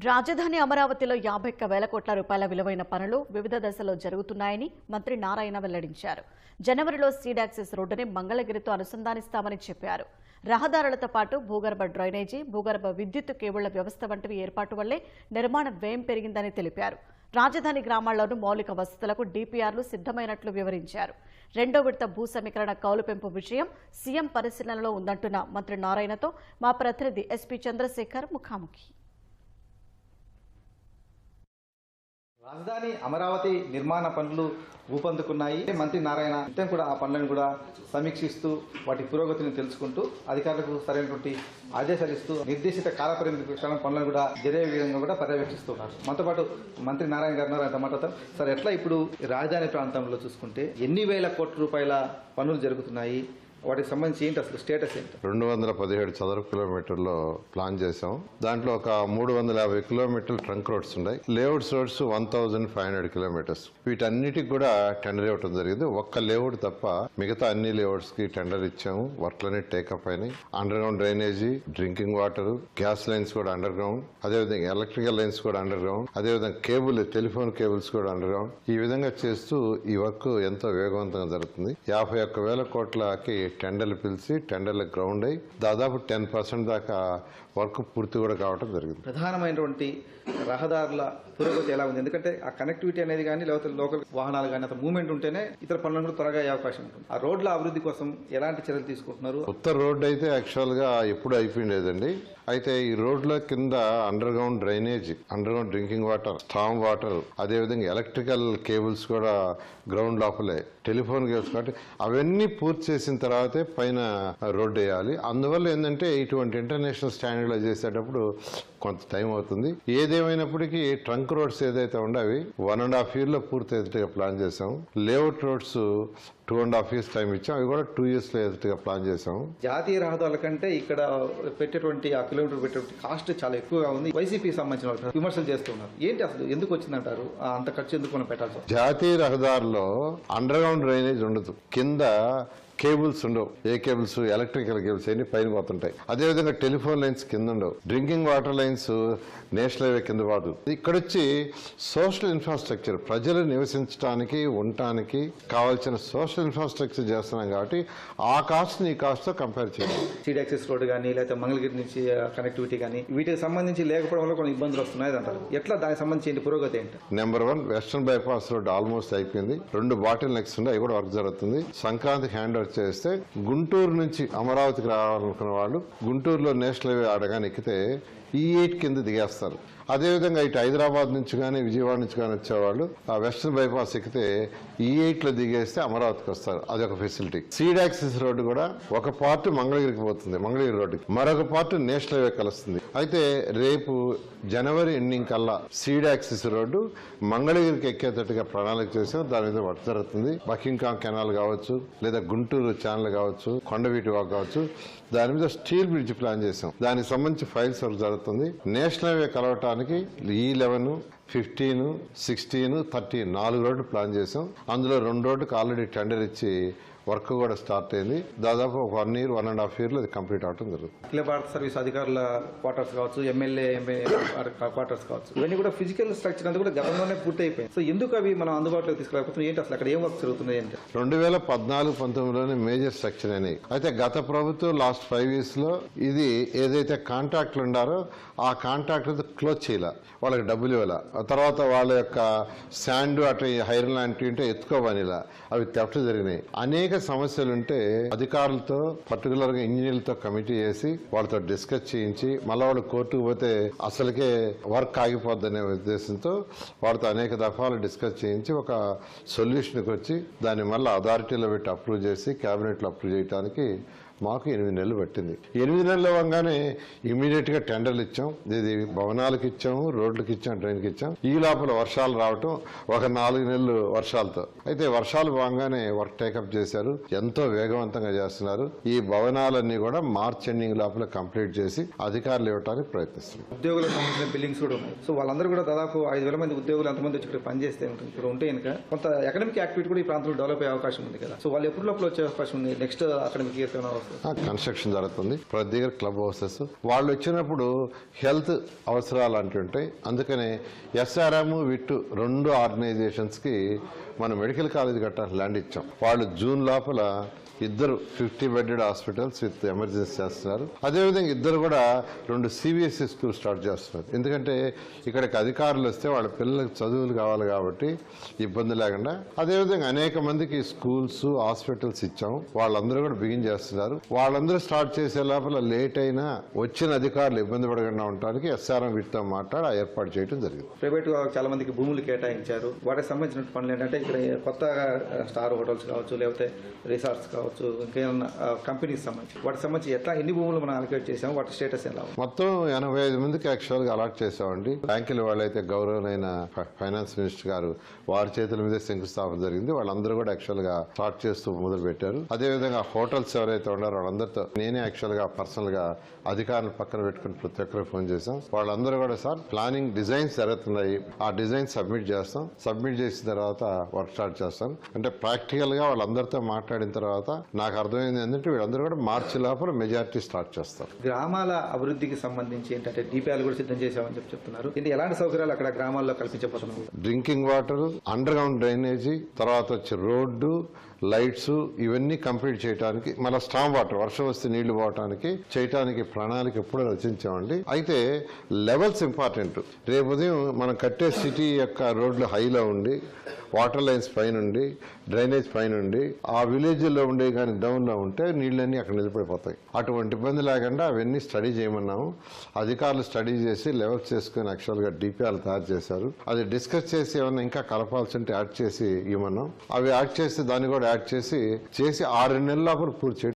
రాజధాని అమరావతిలో 51,000 కోట్ల రూపాయల విలువైన పనులు వివిధ దశల్లో జరుగుతున్నాయని మంత్రి నారాయణ వెల్లడించారు. జనవరిలో సీడ్ యాక్సెస్ రోడ్డుని మంగళగిరితో అనుసంధానిస్తామని చెప్పారు. రహదారులతో పాటు భూగర్భ డ్రైనేజీ, భూగర్భ విద్యుత్ కేబుళ్ల వ్యవస్థ వంటివి ఏర్పాటు వల్లే నిర్మాణ వ్యయం పెరిగిందని తెలిపారు. రాజధాని గ్రామాల్లోనూ మౌలిక వసతులకు డీపీఆర్లు సిద్ధమైనట్లు వివరించారు. రెండో విడత భూ సమీకరణ కౌలు పెంపు విషయం సీఎం పరిశీలనలో ఉందంటున్న మంత్రి నారాయణతో మా ప్రతినిధి ఎస్పీ చంద్రశేఖర్ ముఖాముఖి. రాజధాని అమరావతి నిర్మాణ పనులు ఊపందుకున్నాయి. మంత్రి నారాయణ నిత్యం కూడా ఆ పనులను కూడా సమీక్షిస్తూ వాటి పురోగతిని తెలుసుకుంటూ అధికారులకు సరైనటువంటి ఆదేశాలు ఇస్తూ నిర్దేశిత కాలపరిమితి ప్రకారం పనులను కూడా జరిగే విధంగా కూడా పర్యవేక్షిస్తున్నారు. మనతో పాటు మంత్రి నారాయణ గారు ఆయన మాట్లాడతారు. సార్, ఎట్లా ఇప్పుడు రాజధాని ప్రాంతంలో చూసుకుంటే ఎన్ని వేల కోట్ల రూపాయల పనులు జరుగుతున్నాయి, వాటికి సంబంధించి ఏంటి అసలు స్టేటస్ ఏంటి? 217 చదరపు కిలోమీటర్లో ప్లాన్ చేసాం. దాంట్లో ఒక 350 కిలోమీటర్లు ట్రంక్ రోడ్స్ ఉన్నాయి. Layouts roads 1500 kilometres. వీటన్నిటికి కూడా టెండర్ ఇవ్వడం జరిగింది. ఒక్క లేఅవుట్ తప్ప మిగతా అన్ని లేఅవుట్స్ కి టెండర్ ఇచ్చాము. వర్క్లన్నీ టేకప్ అయినాయి. Under ground drainage, drinking water, gas lines కూడా అండర్ గ్రౌండ్, అదేవిధంగా ఎలక్ట్రికల్ లైన్స్ కూడా అండర్ గ్రౌండ్, అదేవిధంగా టెలిఫోన్ కేబుల్స్ కూడా అండర్ గ్రౌండ్. ఈ విధంగా చేస్తూ ఈ వర్క్ ఎంతో వేగవంతంగా జరుగుతుంది. 51,000 కోట్లకి టెండర్లు పిలిచి టెండర్లు గ్రౌండ్ అయ్యి దాదాపు 10% దాకా వర్క్ పూర్తి కూడా కావడం జరిగింది. ప్రధానమైనటువంటి రహదారుల పురోగతి ఎలా ఉంది? ఎందుకంటే ఆ కనెక్టివిటీ అనేది కానీ లేకపోతే లోకల్ వాహనాలు కానీ అతను మూవ్మెంట్ ఉంటేనే ఇతర పనులను కూడా త్వరగా అయ్యే అవకాశం ఉంటుంది. ఆ రోడ్ల అభివృద్ధి కోసం ఎలాంటి చర్యలు తీసుకుంటున్నారు? ఉత్తర రోడ్డు అయితే యాక్చువల్ గా ఎప్పుడు అయిపోయిండేదండి. అయితే ఈ రోడ్ల కింద under ground drainage, under ground drinking water, storm water, అదేవిధంగా ఎలక్ట్రికల్ కేబుల్స్ కూడా గ్రౌండ్ లోపలే, టెలిఫోన్ కేబుల్స్ కాబట్టి అవన్నీ పూర్తి చేసిన తర్వాతే పైన రోడ్డు వేయాలి. అందువల్ల ఏంటంటే ఇటువంటి ఇంటర్నేషనల్ స్టాండర్డ్ చేసేటప్పుడు కొంత టైం అవుతుంది. ఏదేమైనప్పటికీ ట్రంక్ రోడ్స్ ఏదైతే ఉండవి 1.5 years లో పూర్తి అయ్యేట్టుగా ప్లాన్ చేసాం. లేఅవుట్ రోడ్స్ 2.5 years టైం ఇచ్చాం. అవి కూడా 2 years లో అయ్యేట్టుగా ప్లాన్ చేసాం. జాతీయ రహదారుల కంటే ఇక్కడ పెట్టేటువంటి ఆ కిలోమీటర్ పెట్టేటువంటి కాస్ట్ చాలా ఎక్కువగా ఉంది. వైసీపీకి సంబంధించిన వాళ్ళు విమర్శలు చేస్తున్నారు. ఏంటి అసలు ఎందుకు వచ్చిందంటారు? అంత ఖర్చు ఎందుకు మనం పెట్టాల్సి? జాతీయ రహదారుల్లో అండర్ గ్రౌండ్ డ్రైనేజ్ ఉండదు. కింద కేబుల్స్ ఉండవు. ఏ కేబుల్స్? ఎలక్ట్రికల్ కేబుల్స్ అన్ని పైన పోతుంటాయి. అదేవిధంగా టెలిఫోన్ లైన్స్ కింద ఉండవు. Drinking water lines national highway కింద వాడు. ఇక్కడొచ్చి సోషల్ ఇన్ఫ్రాస్ట్రక్చర్, ప్రజలు నివసించడానికి ఉండటానికి కావాల్సిన సోషల్ ఇన్ఫ్రాస్ట్రక్చర్ చేస్తున్నాం కాబట్టి ఆ కాస్ట్ ఈ కాస్ట్ తో కంపేర్ చేయాలి. సీడ్ యాక్సెస్ రోడ్ కానీ లేకపోతే మంగళగిరి నుంచి కనెక్టివిటీ కానీ వీటికి సంబంధించి లేకపోవడం వల్ల కొన్ని ఇబ్బందులు వస్తున్నాయి అంటారు. ఎట్లా దానికి సంబంధించి పురోగతి ఏంటి? Number 1 western bypass road almost అయిపోయింది. 2 బాటిల్ నెక్స్ ఉన్నాయి, అవి కూడా వర్క్ జరుగుతుంది. సంక్రాంతికి హ్యాండ్ ఓవర్ చేస్తే గుంటూరు నుంచి అమరావతికి రావాలనుకున్న వాళ్ళు గుంటూరులో నేషనల్ హైవే ఆడగానే ఎక్కితే E8 కింద దిగేస్తారు. అదేవిధంగా ఇటు హైదరాబాద్ నుంచి కానీ విజయవాడ నుంచి కానీ వచ్చేవాళ్ళు ఆ వెస్టర్న్ బైపాస్ ఎక్కితే E8 లో దిగేస్తే అమరావతికి వస్తారు. అదొక ఫెసిలిటీ. సీడ్ యాక్సెస్ రోడ్డు కూడా ఒక పార్ట్ మంగళగిరికి పోతుంది, మంగళగిరి రోడ్డుకి, మరొక పార్ట్ నేషనల్ హైవే కలుస్తుంది. అయితే రేపు జనవరి ఎండింగ్ కల్లా సీడ్ యాక్సెస్ రోడ్డు మంగళగిరికి ఎక్కేటట్టుగా ప్రణాళిక చేసాం. దాని మీద వర్క్ జరుగుతుంది. బకింగ్హామ్ కెనాల్ కావచ్చు, లేదా గుంటూరు ఛానల్ కావచ్చు, కొండవీటి వాక్ కావచ్చు, దాని మీద స్టీల్ బ్రిడ్జ్ ప్లాన్ చేసాం. దానికి సంబంధించి ఫైల్స్ వర్క్ జరుగుతుంది. నేషనల్ హైవే కలవటానికి E11, 15, 16, 30 4 రోడ్లు ప్లాన్ చేసాం. అందులో 2 రోడ్లకు ఆల్రెడీ టెండర్ ఇచ్చి వర్క్ కూడా స్టార్ట్ అయింది. దాదాపు 1 year 1.5 years లో అది కంప్లీట్ అవడం జరుగుతుంది. అఖిల భారత సర్వీస్ అధికారుల క్వార్టర్స్ కావచ్చు, ఎమ్మెల్యే క్వార్టర్స్ కావచ్చు, ఇవన్నీ కూడా ఫిజికల్ స్ట్రక్చర్ అంతా కూడా గతంలోనే పూర్తి అయిపోయింది. సో ఎందుకు అవి మనం అందుబాటులోకి తీసుకురాకపోతున్నాం? ఏంటి అసలు అక్కడ ఏం వర్క్ జరుగుతుంది? ఏంటి 2014-19లోనే మేజర్ స్ట్రక్చర్ అయినాయి. అయితే గత ప్రభుత్వం లాస్ట్ 5 years లో ఇది ఏదైతే కాంట్రాక్ట్లు ఉండారో ఆ కాంట్రాక్ట్ క్లోజ్ చేయాల, వాళ్ళకి డబ్బులు ఇవ్వాల. తర్వాత వాళ్ళ యొక్క శాండ్ అటు హైరన్ లాంటివి ఉంటే ఎత్తుకోవనిలా, అవి థెఫ్ట్ జరిగినాయి. అనేక సమస్యలుంటే అధికారులతో పర్టికులర్ గా ఇంజనీర్లతో కమిటీ చేసి వాళ్ళతో డిస్కస్ చేయించి మళ్ళీ వాళ్ళు కోర్టుకు పోతే అసలుకే వర్క్ ఆగిపోద్దనే ఉద్దేశంతో వాళ్ళతో అనేక దఫాలు డిస్కస్ చేయించి ఒక సొల్యూషన్కి వచ్చి దాన్ని మళ్ళీ అథారిటీలో పెట్టి అప్రూవ్ చేసి క్యాబినెట్లో అప్రూవ్ చేయడానికి మాకు 8 నెలలు పట్టింది. 8 నెలలు అవ్వగానే ఇమీడియట్ గా టెండర్లు ఇచ్చాం. ఇది భవనాలకు ఇచ్చాము, రోడ్లకు ఇచ్చాం, డ్రైన్కి ఇచ్చాం. ఈ లోపల వర్షాలు రావటం ఒక 4 నెలలు వర్షాలతో. అయితే వర్షాలు బాగానే వర్క్ టేకప్ చేశారు. ఎంతో వేగవంతంగా చేస్తున్నారు. ఈ భవనాలన్నీ కూడా మార్చ్ ఎండింగ్ లోపల కంప్లీట్ చేసి అధికారులు ఇవ్వడానికి ప్రయత్నిస్తున్నారు. ఉద్యోగులకు సంబంధించిన బిల్డింగ్స్ కూడా ఉన్నాయి. సో వాళ్ళందరూ కూడా దాదాపు 5,000 మంది ఉద్యోగులు ఎంతమంది వచ్చి ఇక్కడ పనిచేస్తే ఇక్కడ ఉంటే కనుక కొంత ఎకడమిక్ యాక్టివిటీ కూడా ఈ ప్రాంతంలో డెవలప్ అయ్యే అవకాశం ఉంది కదా. సో వాళ్ళు ఎప్పుడు లోపల వచ్చే అవకాశం ఉంది? నెక్స్ట్ అకాడమిక్ ఇయర్ కన్స్ట్రక్షన్ జరుగుతుంది, ప్రతి దగ్గర క్లబ్ హౌసెస్. వాళ్ళు వచ్చినప్పుడు హెల్త్ అవసరాలు అంటుంటాయి. అందుకనే ఎస్ఆర్ఎం విట్టు 2 ఆర్గనైజేషన్స్కి మనం మెడికల్ కాలేజ్ కట్టాలని ల్యాండ్ ఇచ్చాం. వాళ్ళు జూన్ లోపల 2 50 బెడెడ్ హాస్పిటల్స్ విత్ ఎమర్జెన్సీ చేస్తున్నారు. అదేవిధంగా 2 కూడా 2 CBSE స్కూల్ స్టార్ట్ చేస్తున్నారు. ఎందుకంటే ఇక్కడికి అధికారులు వస్తే వాళ్ళ పిల్లలకు చదువులు కావాలి కాబట్టి ఇబ్బంది లేకుండా. అదేవిధంగా అనేక మందికి స్కూల్స్ హాస్పిటల్స్ ఇచ్చాం. వాళ్ళందరూ కూడా బిగిన్ చేస్తున్నారు. వాళ్ళందరూ స్టార్ట్ చేసే లోపల లేట్ అయినా వచ్చిన అధికారులు ఇబ్బంది పడకుండా ఉండడానికి SRM వీటితో మాట్లాడి ఆ ఏర్పాటు చేయడం జరిగింది. ప్రైవేట్ చాలా మందికి భూములు కేటాయించారు. వాటికి సంబంధించిన పనులు ఏంటంటే ఇక్కడ కొత్తగా స్టార్ హోటల్స్ కావచ్చు, లేకపోతే రిసార్ట్స్ కావచ్చు, ఇంకేమన్నా కంపెనీకి సంబంధించి వాటికి సంబంధించి ఎన్ని భూములు మనం అలొకేట్ చేసాము, వాటి స్టేటస్ ఎలా ఉంది? మొత్తం 85 మందికి యాక్చువల్గా అలాట్ చేసామండి. బ్యాంకుల వాళ్ళైతే గౌరవనైన ఫైనాన్స్ మినిస్టర్ గారు వారి చేతుల మీదే శంకుస్థాపన జరిగింది. వాళ్ళందరూ కూడా యాక్చువల్గా స్టార్ట్ చేస్తూ మొదలు పెట్టారు. అదేవిధంగా హోటల్స్ ఎవరైతే ఉన్నారో వాళ్ళందరితో నేనే యాక్చువల్గా పర్సనల్గా అధికారులు పక్కన పెట్టుకుని ప్రతి ఒక్కరికి ఫోన్ చేశాం. వాళ్ళందరూ కూడా సార్ ప్లానింగ్ డిజైన్స్ జరుగుతున్నాయి, ఆ డిజైన్ సబ్మిట్ చేస్తాం, సబ్మిట్ చేసిన తర్వాత వర్క్ స్టార్ట్ చేస్తాం. అంటే ప్రాక్టికల్గా వాళ్ళందరితో మాట్లాడిన తర్వాత నాకు అర్థమైంది ఏంటంటే వీళ్ళందరూ కూడా మార్చి లోపల మెజారిటీ స్టార్ట్ చేస్తారు. గ్రామాల అభివృద్ధికి సంబంధించి ఏంటంటే DPRలు కూడా సిద్ధం చేశామని చెప్తున్నారు. ఇది ఎలాంటి సౌకర్యాలు అక్కడ గ్రామాల్లో కల్పించబోతున్నాం? Drinking water, underground drainage, తర్వాత వచ్చి రోడ్డు, లైట్స్, ఇవన్నీ కంప్లీట్ చేయడానికి, మళ్ళీ స్టామ్ వాటర్ వర్షం వస్తే నీళ్లు పోవటానికి చేయటానికి ప్రణాళిక ఎప్పుడూ రచించామండి. అయితే లెవెల్స్ ఇంపార్టెంట్. రేపు ఉదయం మనం కట్టే సిటీ యొక్క రోడ్లు హైలో ఉండి, వాటర్ లైన్స్ పైన ఉండి, డ్రైనేజ్ పైన ఉండి, ఆ విలేజ్లో ఉండే కానీ డౌన్లో ఉంటే నీళ్ళన్నీ అక్కడ నిలిపడిపోతాయి. అటువంటి ఇబ్బంది లేకుండా అవన్నీ స్టడీ చేయమన్నాము. అధికారులు స్టడీ చేసి లెవెల్స్ చేసుకుని యాక్చువల్గా DPRలు తయారు చేశారు. అది డిస్కస్ చేసి ఏమన్నా ఇంకా కలపాల్సి ఉంటే యాడ్ చేసి ఇవ్వమన్నాం. అవి యాడ్ చేసి దాన్ని కూడా యాడ్ చేసి 6 నెలల లోపల పూర్తి చేయడం